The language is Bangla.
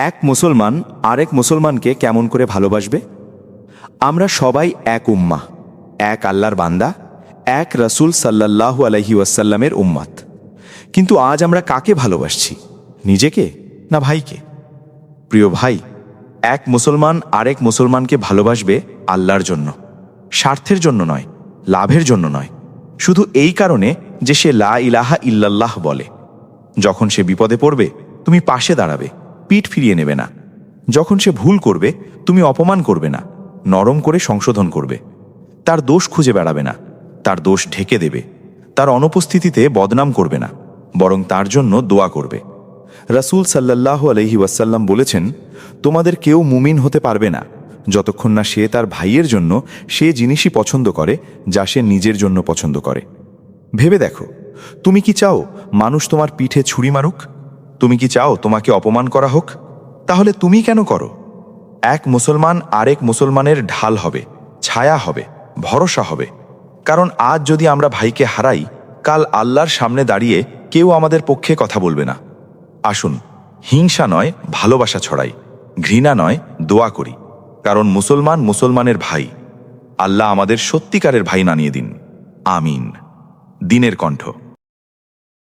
এক মুসলমান আরেক মুসলমানকে কেমন করে ভালোবাসবে? আমরা সবাই এক উম্মাহ, এক আল্লাহর বান্দা, এক রাসূল সাল্লাল্লাহু আলাইহি ওয়াসাল্লামের উম্মত। কিন্তু আজ আমরা কাকে ভালোবাসছি, নিজেকে না ভাইকে? প্রিয় ভাই, এক মুসলমান আরেক মুসলমানকে ভালোবাসবে আল্লাহর জন্য, স্বার্থের জন্য নয়, লাভের জন্য নয়, শুধু এই কারণে যে সে লা ইলাহা ইল্লাল্লাহ বলে। যখন সে বিপদে পড়বে তুমি পাশে দাঁড়াবে, পিঠ ফিরিয়ে নেবে না। যখন সে ভুল করবে তুমি অপমান করবে না, নরম করে সংশোধন করবে। তার দোষ খুঁজে বেড়াবে না, তার দোষ ঢেকে দেবে। তার অনুপস্থিতিতে বদনাম করবে না, বরং তার জন্য দোয়া করবে। রাসূল সাল্লাল্লাহু আলাইহি ওয়াসাল্লাম বলেছেন, তোমাদের কেউ মুমিন হতে পারবে না যতক্ষণ না সে তার ভাইয়ের জন্য সে জিনিসই পছন্দ করে যা সে নিজের জন্য পছন্দ করে। ভেবে দেখো, তুমি কি চাও মানুষ তোমার পিঠে ছুরি মারুক? তুমি কি চাও তোমাকে অপমান করা হোক? তাহলে তুমি কেন করো? এক মুসলমান আরেক মুসলমানের ঢাল হবে, ছায়া হবে, ভরসা হবে। কারণ আজ যদি আমরা ভাইকে হারাই, কাল আল্লাহর সামনে দাঁড়িয়ে কেউ আমাদের পক্ষে কথা বলবে না। আসুন, হিংসা নয় ভালোবাসা ছড়াই, ঘৃণা নয় দোয়া করি। কারণ মুসলমান মুসলমানের ভাই। আল্লাহ আমাদের সত্যিকারের ভাই বানিয়ে দিন। আমিন। দিনের কণ্ঠ।